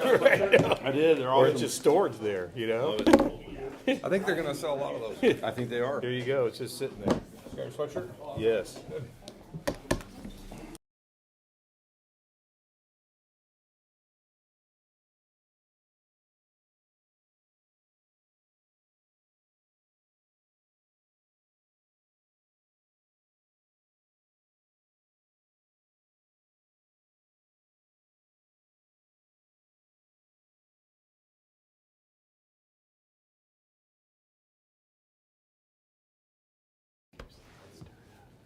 I did. They're Or awesome. it's just storage there, you know? I think they're gonna sell a lot of those. I think they are. There you go, it's just sitting there. You got your sweatshirt? Yes.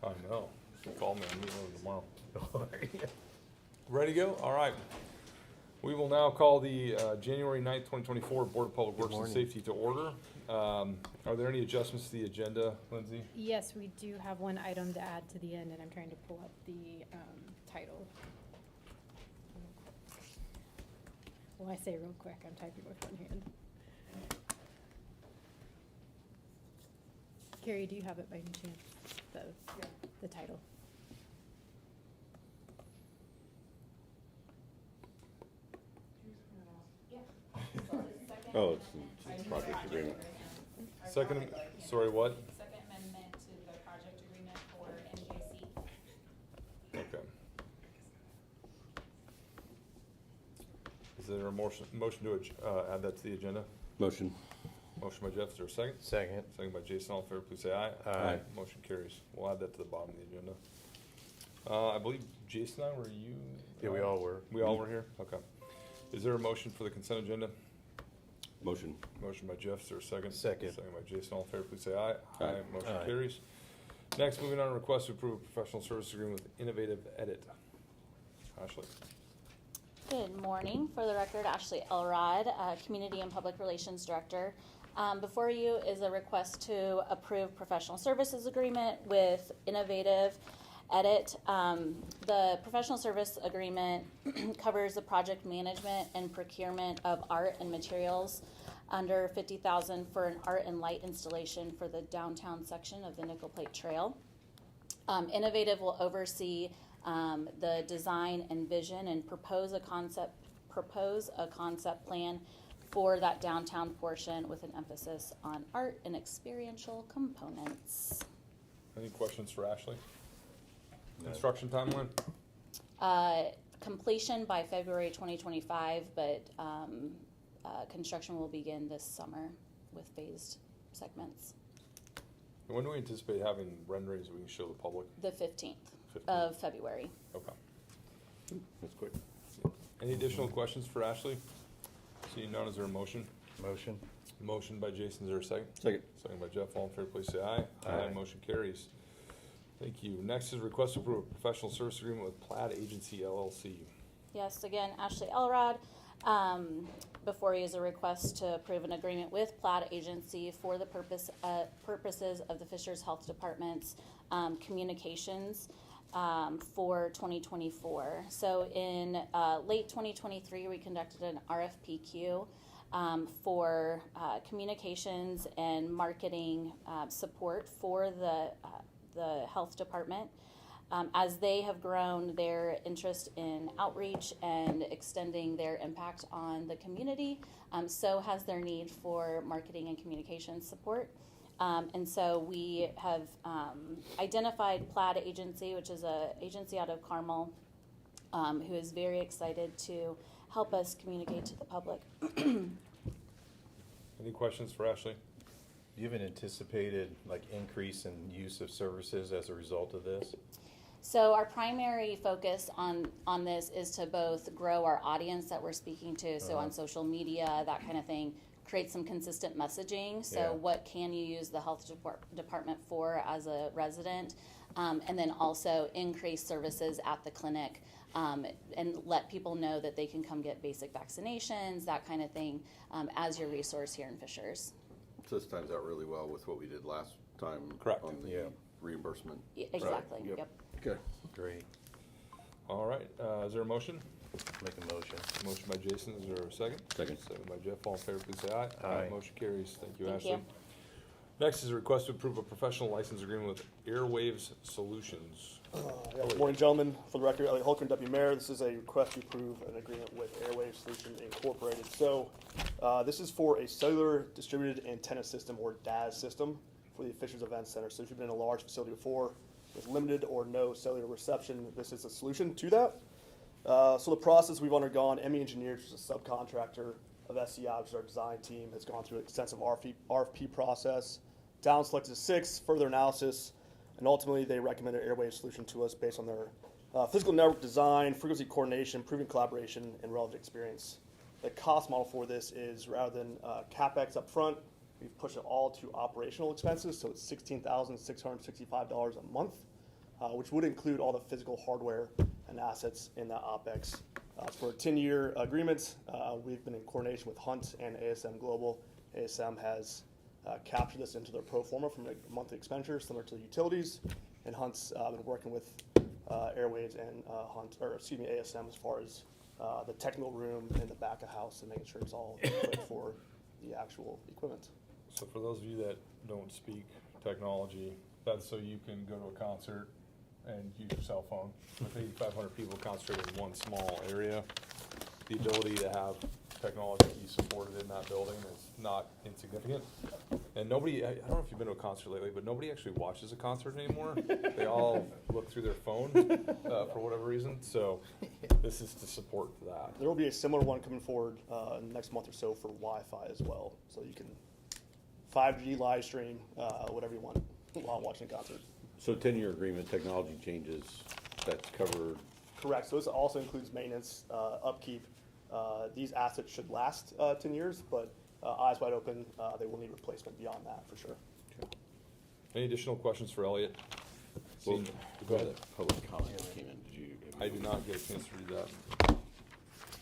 I know. Call me. I'm meeting with them tomorrow. Ready to go? All right. We will now call the January 9th, 2024 Board of Public Works and morning. Safety to order. Are there any adjustments to the agenda, Lindsay? Yes, we do have one item to add to the end, and I'm trying to pull up the title. Well, I say real quick, I'm typing with one hand. Carrie, do you have it by any chance? The title? Oh, it's project agreement. Second, sorry, what? Second amendment to the project agreement for MJC. Okay. Is there a motion to add that to the agenda? Motion. Motion by Jeff, is there a second? Second. Second by Jason, all in favor, please say aye. Aye. Motion carries. We'll add that to the bottom of the agenda. I believe Jason and I, were you? Yeah, we all were. We all were here? Okay. Is there a motion for the consent agenda? Motion. Motion by Jeff, is there a second? Second. Second by Jason, all in favor, please say aye. Aye. Motion Aye. carries. Next, moving on, request to approve a professional service agreement with Innovative Edit. Ashley? Good morning. For the record, Ashley Elrod, Community and Public Relations Director. Before you is a request to approve professional services agreement with Innovative Edit. The professional service agreement covers the project management and procurement of art and materials under $50,000 for an art and light installation for the downtown section of the Nickel Plate Trail. Innovative will oversee the design and vision and propose a concept plan for that downtown portion with an emphasis on art and experiential components. Any questions for Ashley? Construction timeline? Completion by February 2025, but construction will begin this summer with phased segments. And when do we anticipate having renderings we can show the public? The 15th 15th. of February. Okay. That's quick. Any additional questions for Ashley? Seeing none, is there a motion? Motion. Motion by Jason, is there a second? Second. Second by Jeff, all in favor, please say aye. Aye. Motion carries. Thank you. Next is request to approve a professional service agreement with Plaid Agency LLC. Yes, again, Ashley Elrod. Before you is a request to approve an agreement with Plaid Agency for the purposes of the Fishers Health Department's communications for 2024. So in late 2023, we conducted an RFPQ for communications and marketing support for the health department. As they have grown their interest in outreach and extending their impact on the community, so has their need for marketing and communications support. And so we have identified Plaid Agency, which is an agency out of Carmel, who is very excited to help us communicate to the public. Any questions for Ashley? Do you have an anticipated increase in use of services as a result of this? So our primary focus on this is to both grow our audience that we're speaking to, so on social media, that kind of thing, create some consistent messaging. So Yeah. what can you use the health department for as a resident? And then also increase services at the clinic and let people know that they can come get basic vaccinations, that kind of thing, as your resource here in Fishers. So this times out really well with what we did last time. Correct. On the Yeah. reimbursement. Exactly, Yep. yep. Okay. Great. All right, is there a motion? Make a motion. Motion by Jason, is there a second? Second. Second by Jeff, all in favor, please say aye. Aye. Motion carries. Thank you, Thank Ashley. you. Next is a request to approve a professional license agreement with Airwaves Solutions. Good morning, gentlemen. For the record, Elliot Holker, Deputy Mayor. This is a request to approve an agreement with Airwave Solutions Incorporated. So, this is for a cellular distributed antenna system, or DAS system, for the Fishers Event Center. So if you've been in a large facility before with limited or no cellular reception, this is a solution to that. So the process we've undergone, ME Engineers, which is a subcontractor of SCI, which is our design team, has gone through an extensive RFP process, down selected 6, further analysis, and ultimately they recommended an Airwave solution to us based on their physical network design, frequency coordination, proven collaboration, and relevant experience. The cost model for this is, rather than CapEx up front, we've pushed it all to operational expenses, so it's $16,665 a month, which would include all the physical hardware and assets in that OpEx. For a 10-year agreement, we've been in coordination with Hunt and ASM Global. ASM has captured this into their pro forma from a monthly expenditure, similar to the utilities, and Hunt's been working with Airwaves and ASM as far as the technical room in the back of house and making sure it's all equipped for the actual equipment. So for those of you that don't speak technology, that's so you can go to a concert and use your cell phone. With 8,500 people concentrated in one small area, the ability to have technology be supported in that building is not insignificant. And nobody, I don't know if you've been to a concert lately, but nobody actually watches a concert anymore. They all look through their phone for whatever reason. So this is to support that. There will be a similar one coming forward in the next month or so for Wi-Fi as well, so you can 5G live stream, whatever you want while watching a concert. So 10-year agreement, technology changes, that's covered. Correct. So this also includes maintenance, upkeep. These assets should last 10 years, but eyes wide open, they will need replacement beyond that for sure. Any additional questions for Elliot? Well, Go ahead. Public comment came in, did you? I did not get a chance to read that.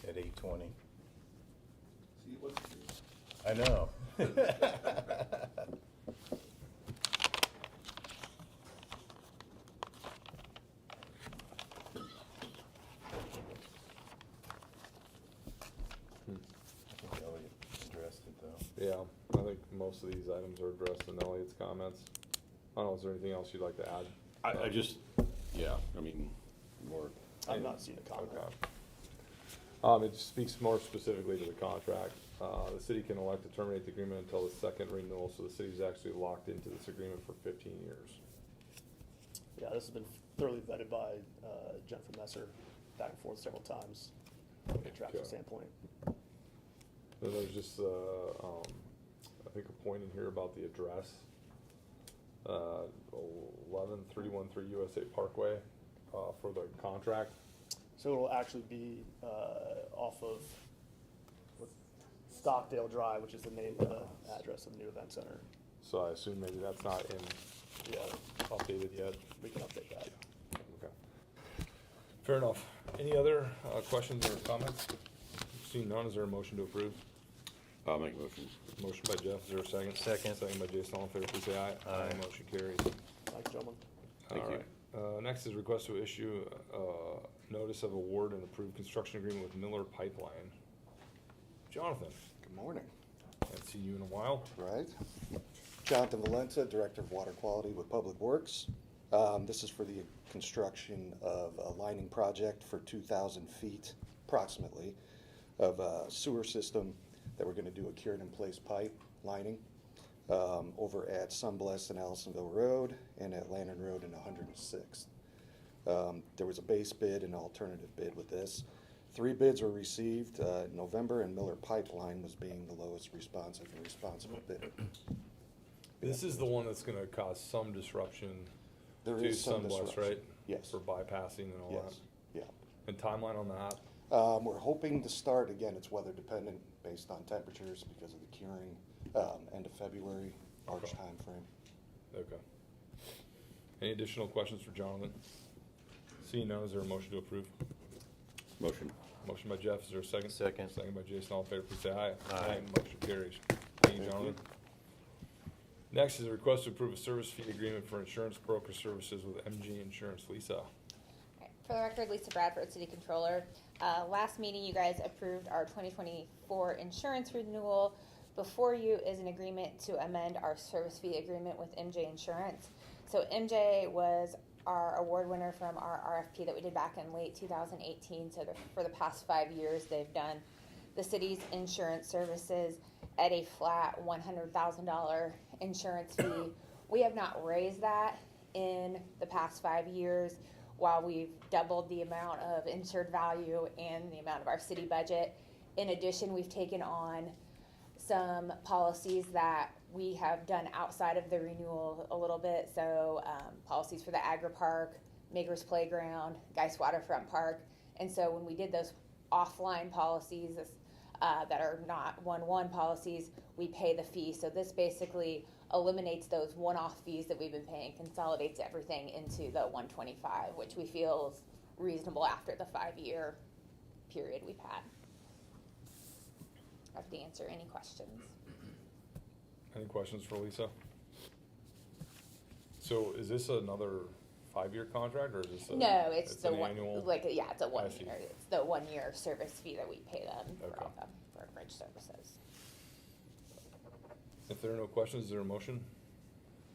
At 8:20. I know. I think Elliot addressed it though. Yeah, I think most of these items are addressed in Elliot's comments. I don't know, is there anything else you'd like to add? I just, yeah, I mean, more, I've not seen a comment. Okay. It speaks more specifically to the contract. The city can elect to terminate the agreement until the second renewal, so the city's actually locked into this agreement for 15 years. Yeah, this has been thoroughly vetted by Jennifer Messer back and forth several times from a contractual Okay. standpoint. Then there's just, I think a point in here about the address. 11313 USA Parkway, for the contract. So it'll actually be off of Stockdale Drive, which is the name of the address of the new event center. So I assume maybe that's not in, updated yet. We can update that. Okay. Fair enough. Any other questions or comments? Seeing none, is there a motion to approve? I'll make a motion. Motion by Jeff, is there a second? Second. Second by Jason, all in favor, please say aye. Aye. Motion carries. Thanks, gentlemen. Thank All you. right. Next is request to issue notice of award and approved construction agreement with Miller Pipeline. Jonathan, Good morning. haven't seen you in a while. Right. Jonathan Valenta, Director of Water Quality with Public Works. This is for the construction of a lining project for 2,000 feet approximately of a sewer system that we're going to do a cured in place pipe lining over at Sunblest and Allisonville Road and at Lantern Road and 106th. There was a base bid and alternative bid with this. 3 bids were received in November, and Miller Pipeline was being the lowest responsive and responsible bidder. This is the one that's gonna cause some disruption There to is some Sunblest, disruption. right? Yes. For bypassing and all that. Yes, yeah. And timeline on that? We're hoping to start, again, it's weather dependent based on temperatures because of the curing, end of February, March Okay. timeframe. Okay. Any additional questions for Jonathan? Seeing none, is there a motion to approve? Motion. Motion by Jeff, is there a second? Second. Second by Jason, all in favor, please say aye. Aye. Motion carries. Thank you, Jonathan. Next is a request to approve a service fee agreement for insurance broker services with MG Insurance. Lisa. For the record, Lisa Bradford, City Controller. Last meeting, you guys approved our 2024 insurance renewal. Before you is an agreement to amend our service fee agreement with MJ Insurance. So MJ was our award winner from our RFP that we did back in late 2018. So for the past 5 years, they've done the city's insurance services at a flat $100,000 insurance fee. We have not raised that in the past 5 years, while we've doubled the amount of insured value and the amount of our city budget. In addition, we've taken on some policies that we have done outside of the renewal a little bit. So policies for the Agri Park, Maker's Playground, Geist Waterfront Park. And so when we did those offline policies that are not 1-1 policies, we pay the fee. So this basically eliminates those one-off fees that we've been paying, consolidates everything into the 125, which we feel is reasonable after the 5-year period we've had. I have to answer any questions. Any questions for Lisa? So is this another 5-year contract, or is this No, it's the an one, annual? yeah, it's a 1 I see. year. It's the 1 year service fee that we pay them for Okay. all the brokerage services. If there are no questions, is there a motion?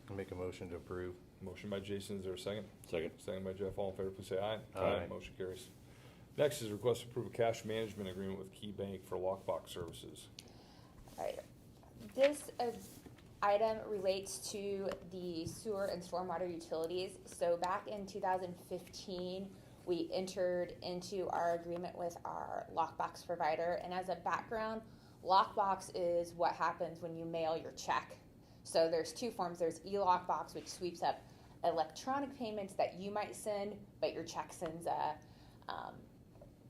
I'll make a motion to approve. Motion by Jason, is there a second? Second. Second by Jeff, all in favor, please say aye. Aye. Motion carries. Next is request to approve a cash management agreement with Key Bank for lockbox services. All right. This item relates to the sewer and stormwater utilities. So back in 2015, we entered into our agreement with our lockbox provider. And as a background, lockbox is what happens when you mail your check. So there's two forms. There's e-lockbox, which sweeps up electronic payments that you might send, but your check sends a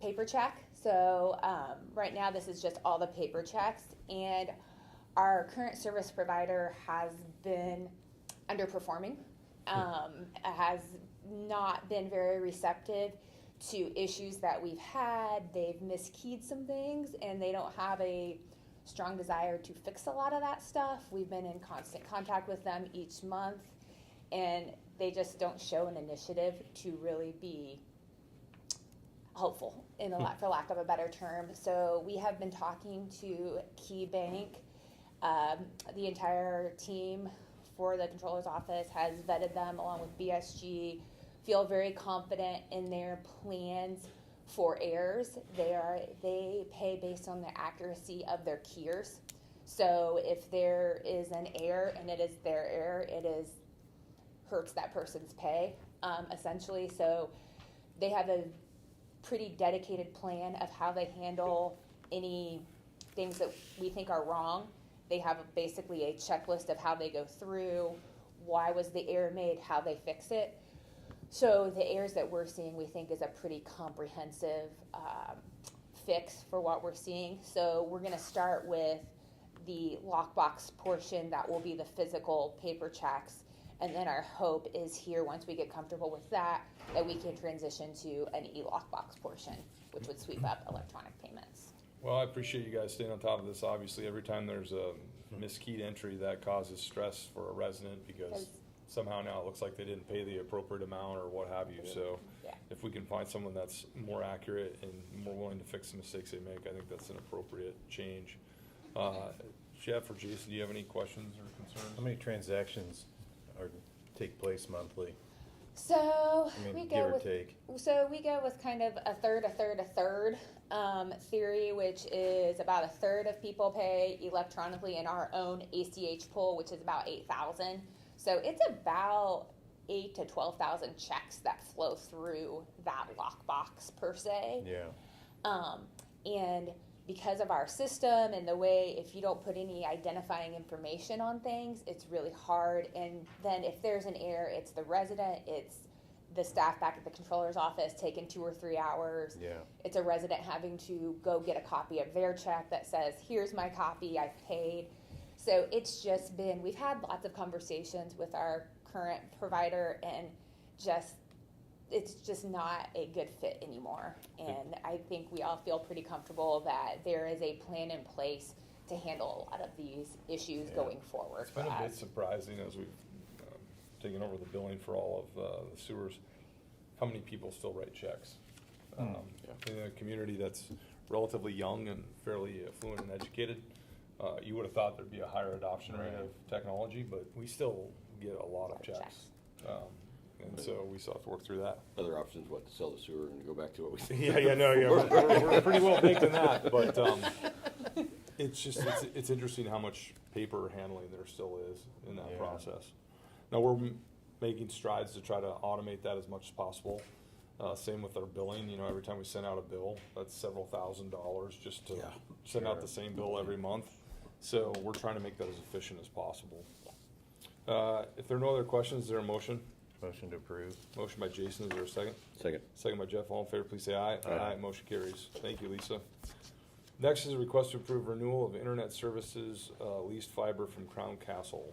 paper check. So right now this is just all the paper checks, and our current service provider has been underperforming, has not been very receptive to issues that we've had. They've miskeyed some things, and they don't have a strong desire to fix a lot of that stuff. We've been in constant contact with them each month, and they just don't show an initiative to really be hopeful, for lack of a better term. So we have been talking to Key Bank. The entire team for the controller's office has vetted them along with BSG, feel very confident in their plans for errors. They pay based on the accuracy of their keyers. So if there is an error and it is their error, hurts that person's pay, essentially. So they have a pretty dedicated plan of how they handle any things that we think are wrong. They have basically a checklist of how they go through, why was the error made, how they fix it. So the errors that we're seeing, we think, is a pretty comprehensive fix for what we're seeing. So we're going to start with the lockbox portion that will be the physical paper checks. And then our hope is here, once we get comfortable with that we can transition to an e-lockbox portion, which would sweep up electronic payments. Well, I appreciate you guys staying on top of this. Obviously, every time there's a miskeyed entry, that causes stress for a resident because somehow now it looks like they didn't pay the appropriate amount or what have you. So Yeah. if we can find someone that's more accurate and more willing to fix the mistakes they make, I think that's an appropriate change. Jeff or Jason, do you have any questions or concerns? How many transactions take place monthly? So I mean, we give go or with take. So we go with kind of a third theory, which is about a third of people pay electronically in our own ACH pool, which is about 8,000. So it's about 8,000 to 12,000 checks that flow through that lockbox per se. Yeah. And because of our system and the way, if you don't put any identifying information on things, it's really hard. And then if there's an error, it's the resident, it's the staff back at the controller's office taking 2 or 3 hours. Yeah. It's a resident having to go get a copy of their check that says, here's my copy, I've paid. So it's just been, we've had lots of conversations with our current provider, and it's just not a good fit anymore. And I think we all feel pretty comfortable that there is a plan in place to handle a lot of these issues going forward. It's been a bit surprising as we've taken over the billing for all of the sewers, how many people still write checks. In a community that's relatively young and fairly affluent and educated, you would have thought there'd be a higher adoption rate of technology, but we still get a lot of checks. and so we still have to work through that. Other options, what, to sell the sewer and go back to what we said? We're pretty well baked in that, but, it's just, it's interesting how much paper handling there still is in that Yeah. process. Now, we're making strides to try to automate that as much as possible. Same with our billing, every time we send out a bill, that's several $1,000s just to Yeah, send out sure. the same bill every month. So we're trying to make that as efficient as possible. If there are no other questions, is there a motion? Motion to approve. Motion by Jason, is there a second? Second. Second by Jeff, all in favor, please say aye. Aye. Motion carries. Thank you, Lisa. Next is a request to approve renewal of internet services, leased fiber from Crown Castle.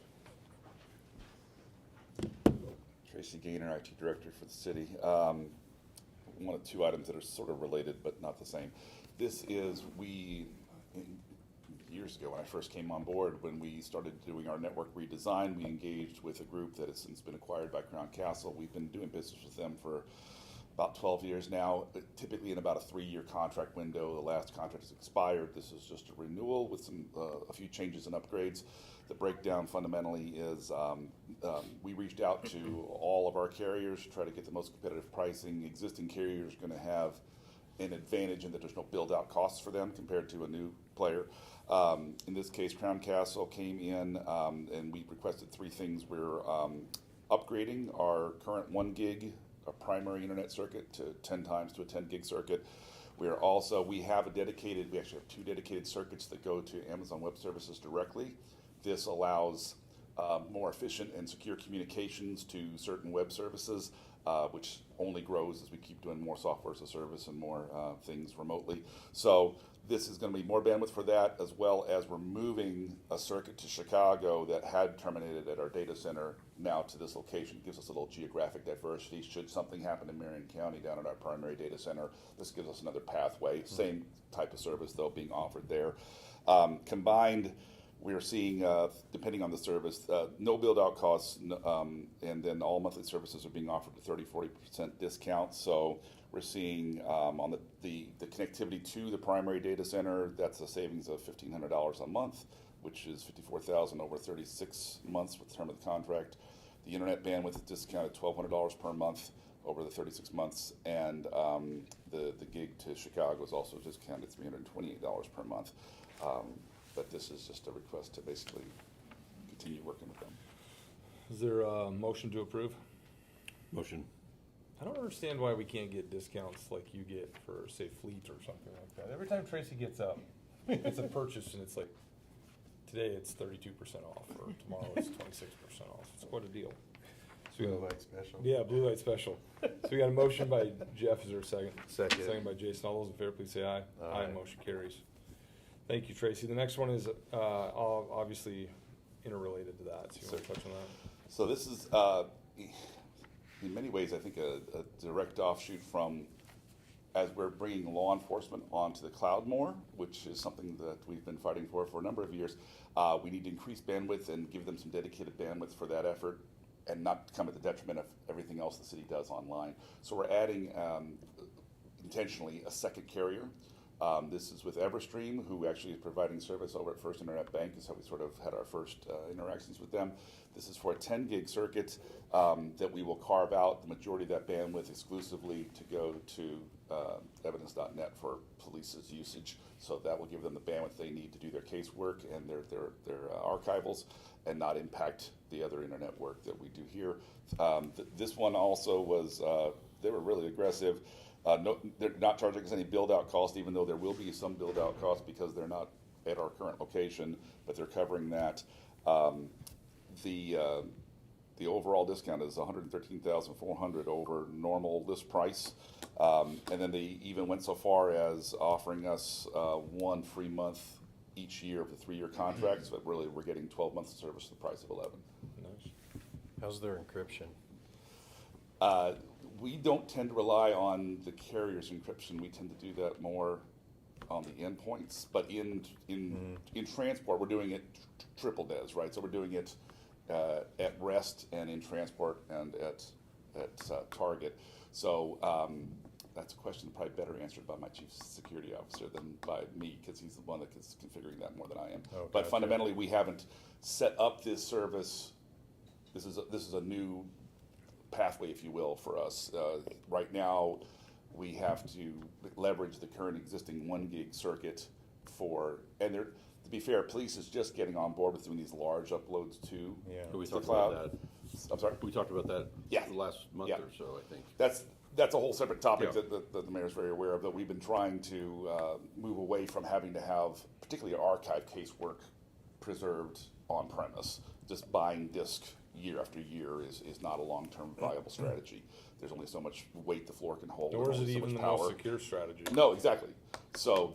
Tracy Gaynor, IT Director for the city. One of two items that are sort of related but not the same. This is, years ago when I first came on board, when we started doing our network redesign, we engaged with a group that has since been acquired by Crown Castle. We've been doing business with them for about 12 years now, typically in about a 3-year contract window. The last contract has expired. This is just a renewal with some a few changes and upgrades. The breakdown fundamentally is we reached out to all of our carriers to try to get the most competitive pricing. Existing carriers are going to have an advantage in that there's no build-out costs for them compared to a new player. In this case, Crown Castle came in and we requested 3 things. We're upgrading our current 1 gig a primary internet circuit to 10 times to a 10 gig circuit. We actually have 2 dedicated circuits that go to Amazon Web Services directly. This allows more efficient and secure communications to certain web services, which only grows as we keep doing more software as a service and more things remotely. So this is going to be more bandwidth for that, as well as we're moving a circuit to Chicago that had terminated at our data center now to this location. It gives us a little geographic diversity. Should something happen in Marion County down at our primary data center, this gives us another pathway. Same type of service, though, being offered there. Combined, we are seeing, depending on the service, no build-out costs, and then all monthly services are being offered at 30-40% discount. So we're seeing on the connectivity to the primary data center, that's a savings of $1,500 a month, which is $54,000 over 36 months with the term of the contract. The internet bandwidth is discounted $1,200 per month over the 36 months, and the gig to Chicago is also discounted $328 per month. But this is just a request to basically continue working with them. Is there a motion to approve? Motion. I don't understand why we can't get discounts like you get for, say, Fleet or something like that. Every time Tracy gets up, it's a purchase and it's like, today it's 32% off, or tomorrow it's 26% off. It's quite a deal. So we got Blue light special. Yeah, blue light special. So we got a motion by Jeff, is there a second? Second. Second by Jason, all those in favor, please say aye. Aye. Motion carries. Thank you, Tracy. The next one is, obviously interrelated to that, so you wanna touch on that? So this is, in many ways, I think a direct offshoot from, as we're bringing law enforcement onto the cloud more, which is something that we've been fighting for a number of years. We need to increase bandwidth and give them some dedicated bandwidth for that effort, and not come at the detriment of everything else the city does online. So we're adding, intentionally, a second carrier. This is with Everstream, who actually is providing service over at First Internet Bank, is how we sort of had our first interactions with them. This is for a 10 gig circuit that we will carve out the majority of that bandwidth exclusively to go to evidence.net for police's usage. So that will give them the bandwidth they need to do their casework and their archivals, and not impact the other internet work that we do here. This one also was, they were really aggressive. No, they're not charging us any build-out cost, even though there will be some build-out cost because they're not at our current location, but they're covering that. The overall discount is $113,400 over normal list price, and then they even went so far as offering us 1 free month each year of the 3-year contract. So really, we're getting 12 months of service for the price of 11. Nice. How's their encryption? We don't tend to rely on the carrier's encryption. We tend to do that more on the endpoints. But in transport, we're doing it triple DES, right? So we're doing it at rest and in transport and at target. So that's a question probably better answered by my chief security officer than by me, because he's the one that is configuring that more than I am. Oh, but gotcha. fundamentally, we haven't set up this service. This is a new pathway, if you will, for us. Right now, we have to leverage the current existing 1 gig circuit and to be fair, police is just getting on board with doing these large uploads too. Yeah. We to the talked about cloud. that. I'm sorry? We talked about that Yeah. the last month Yeah. or so, I think. That's a whole separate topic Yeah. that the mayor's very aware of, that we've been trying to move away from having to have particularly archive casework preserved on premise. Just buying disk year after year is not a long-term viable strategy. There's only so much weight the floor can hold. Nor is only it so even much the most power. secure strategy. No, exactly. So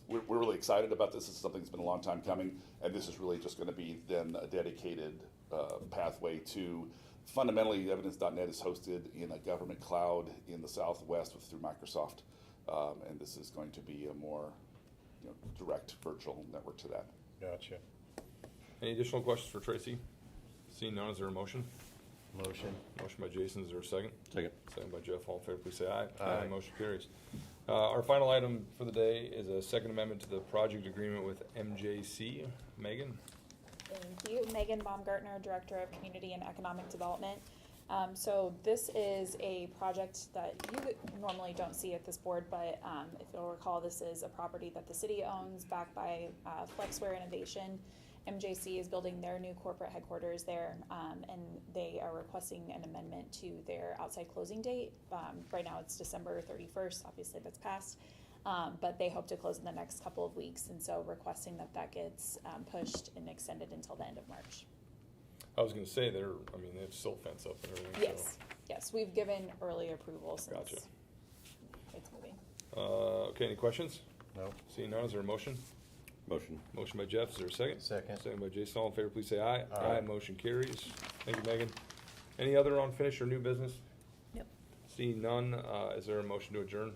we're really excited about this. This is something that's been a long time coming, and this is really just going to be then a dedicated pathway to. Fundamentally, Evidence.net is hosted in a government cloud in the Southwest through Microsoft, and this is going to be a more direct virtual network to that. Gotcha. Any additional questions for Tracy? Seeing none, is there a motion? Motion. Motion by Jason, is there a second? Second. Second by Jeff, all in favor, please say aye. Aye. Motion carries. Our final item for the day is a second amendment to the project agreement with MJC. Megan? Thank you. Megan Baumgartner, Director of Community and Economic Development. So this is a project that you normally don't see at this board, but if you'll recall, this is a property that the city owns backed by Flexware Innovation. MJC is building their new corporate headquarters there, and they are requesting an amendment to their outside closing date. Right now it's December 31st, obviously that's passed, but they hope to close in the next couple of weeks, and so requesting that gets pushed and extended until the end of March. I was gonna say, they have silt fence up and everything. Yes, yes, we've given early approval since Gotcha. it's moving. Okay, any questions? No. Seeing none, is there a motion? Motion. Motion by Jeff, is there a second? Second. Second by Jason, all in favor, please say aye. Aye. Motion carries. Thank you, Megan. Any other unfinished or new business? Nope. Seeing none, is there a motion to adjourn?